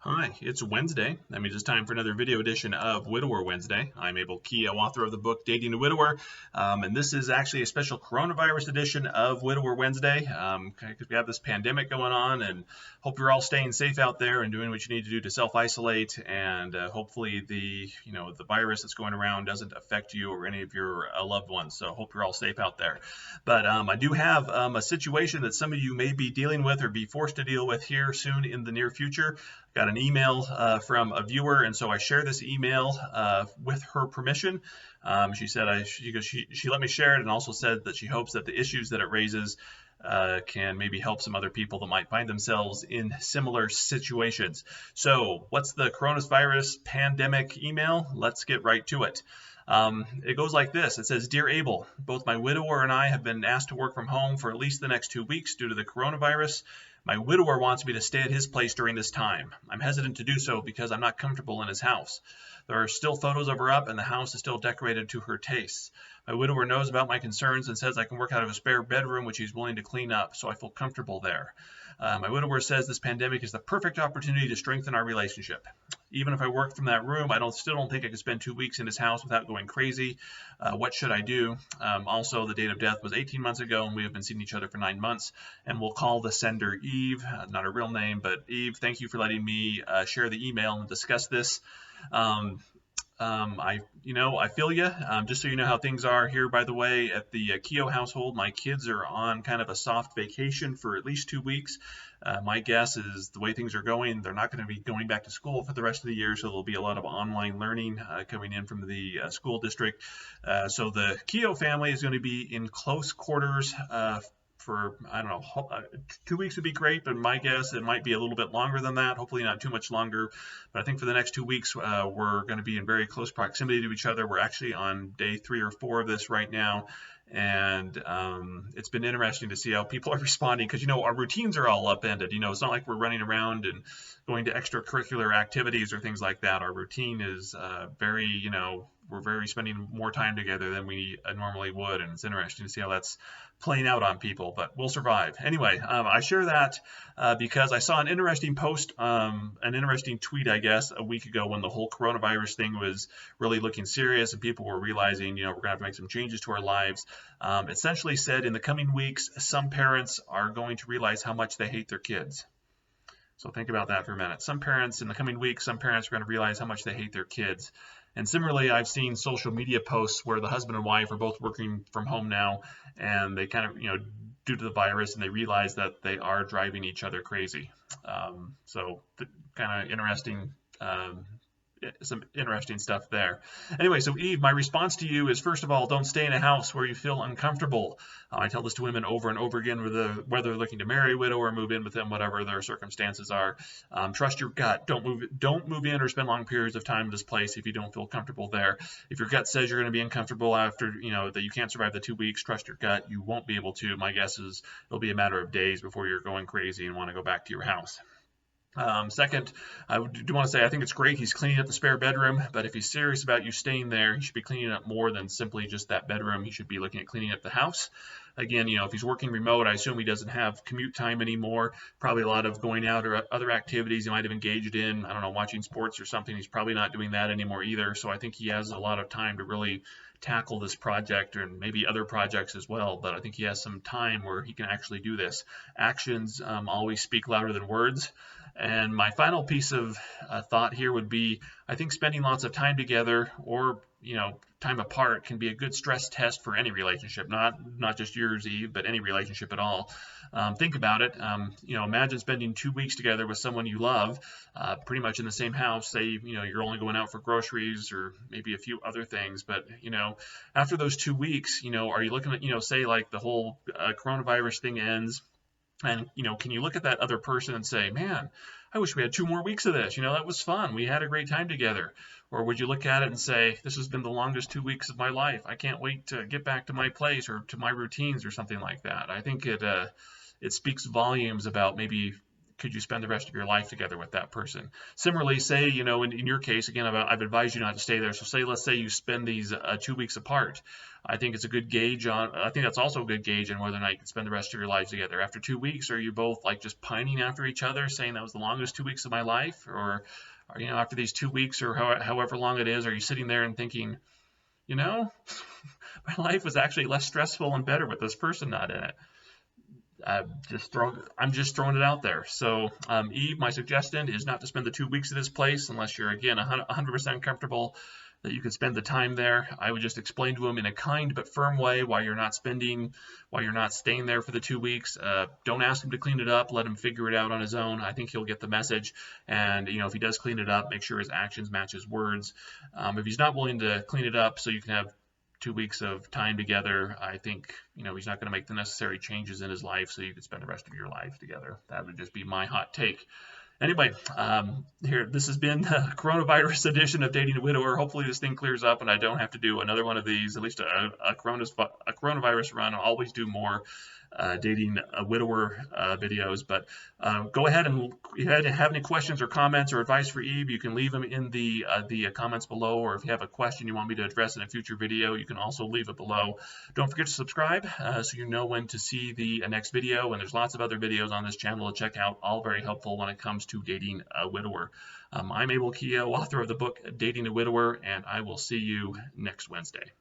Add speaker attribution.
Speaker 1: Hi, it's Wednesday. That means it's time for another video edition of Widower Wednesday. I'm Abel Keogh, author of the book Dating a Widower, and this is actually a special coronavirus edition of Widower Wednesday because we have this pandemic going on, and hope you're all staying safe out there and doing what you need to do to self-isolate, and hopefully the virus that's going around doesn't affect you or any of your loved ones. So hope you're all safe out there. But I do have a situation that some of you may be dealing with or be forced to deal with here soon in the near future. Got an email from a viewer, and so I share this email with her permission. She said she let me share it, and also said that she hopes that the issues that it raises can maybe help some other people that might find themselves in similar situations. So what's the coronavirus pandemic email? Let's get right to it. It goes like this. It says, "Dear Abel, both my widower and I have been asked to work from home for at least the next 2 weeks due to the coronavirus. My widower wants me to stay at his place during this time. I'm hesitant to do so because I'm not comfortable in his house. There are still photos of her up, and the house is still decorated to her tastes. My widower knows about my concerns and says I can work out of a spare bedroom, which he's willing to clean up, so I feel comfortable there. My widower says this pandemic is the perfect opportunity to strengthen our relationship. Even if I work from that room, I still don't think I could spend 2 weeks in his house without going crazy. What should I do? Also, the date of death was 18 months ago, and we have been seeing each other for 9 months. And we'll call the sender Eve, not a real name, but Eve, thank you for letting me share the email and discuss this. I feel you. Just so you know how things are here, by the way, at the Keogh household, my kids are on kind of a soft vacation for at least 2 weeks. My guess is the way things are going, they're not going to be going back to school for the rest of the year, so there'll be a lot of online learning coming in from the school district. So the Keogh family is going to be in close quarters for, I don't know, 2 weeks would be great, but my guess it might be a little bit longer than that, hopefully not too much longer. But I think for the next 2 weeks, we're going to be in very close proximity to each other. We're actually on day 3 or 4 of this right now. And it's been interesting to see how people are responding because, our routines are all upended. It's not like we're running around and going to extracurricular activities or things like that. Our routine is we're spending more time together than we normally would. And it's interesting to see how that's playing out on people, but we'll survive. Anyway, I share that because I saw an interesting post, an interesting tweet, I guess, a week ago when the whole coronavirus thing was really looking serious and people were realizing, we're going to have to make some changes to our lives. Essentially said in the coming weeks, some parents are going to realize how much they hate their kids. So think about that for a minute. Some parents in the coming weeks, some parents are going to realize how much they hate their kids. And similarly, I've seen social media posts where the husband and wife are both working from home now, and they kind of, due to the virus, and they realize that they are driving each other crazy. So kind of interesting, some interesting stuff there. Anyway, so Eve, my response to you is, first of all, don't stay in a house where you feel uncomfortable. I tell this to women over and over again, whether they're looking to marry a widow or move in with them, whatever their circumstances are. Trust your gut. Don't move in or spend long periods of time in this place if you don't feel comfortable there. If your gut says you're going to be uncomfortable after, that you can't survive the 2 weeks, trust your gut. You won't be able to. My guess is it'll be a matter of days before you're going crazy and want to go back to your house. Second, I do want to say I think it's great he's cleaning up the spare bedroom, but if he's serious about you staying there, he should be cleaning up more than simply just that bedroom. He should be looking at cleaning up the house. Again, if he's working remote, I assume he doesn't have commute time anymore. Probably a lot of going out or other activities he might have engaged in. I don't know, watching sports or something. He's probably not doing that anymore either. So I think he has a lot of time to really tackle this project and maybe other projects as well. But I think he has some time where he can actually do this. Actions always speak louder than words. And my final piece of thought here would be, I think spending lots of time together or, time apart can be a good stress test for any relationship, not just yours, Eve, but any relationship at all. Think about it. Imagine spending 2 weeks together with someone you love, pretty much in the same house. Say, you're only going out for groceries or maybe a few other things. But, after those 2 weeks, are you looking at, say like the whole coronavirus thing ends? And, can you look at that other person and say, man, I wish we had 2 more weeks of this. That was fun. We had a great time together. Or would you look at it and say, this has been the longest 2 weeks of my life. I can't wait to get back to my place or to my routines or something like that. I think it speaks volumes about maybe could you spend the rest of your life together with that person? Similarly, say, in your case, again, I've advised you not to stay there. So let's say you spend these 2 weeks apart. I think it's a good gauge I think that's also a good gauge on whether or not you can spend the rest of your lives together. After 2 weeks, are you both like just pining after each other, saying that was the longest 2 weeks of my life? Or, after these 2 weeks or however long it is, are you sitting there and thinking, my life was actually less stressful and better with this person not in it? I'm just throwing it out there. So, Eve, my suggestion is not to spend the 2 weeks at this place unless you're, again, 100% comfortable that you can spend the time there. I would just explain to him in a kind but firm way why you're not staying there for the 2 weeks. Don't ask him to clean it up. Let him figure it out on his own. I think he'll get the message. And, if he does clean it up, make sure his actions match his words. If he's not willing to clean it up so you can have 2 weeks of time together, I think, he's not going to make the necessary changes in his life so you could spend the rest of your life together. That would just be my hot take. Anyway, this has been the coronavirus edition of Dating a Widower. Hopefully this thing clears up and I don't have to do another one of these, at least a coronavirus run. I'll always do more dating a widower videos. But go ahead, and if you have any questions or comments or advice for Eve, you can leave them in the comments below, or if you have a question you want me to address in a future video, you can also leave it below. Don't forget to subscribe so you know when to see the next video, and there's lots of other videos on this channel to check out, all very helpful when it comes to dating a widower. I'm Abel Keogh, author of the book Dating a Widower, and I will see you next Wednesday.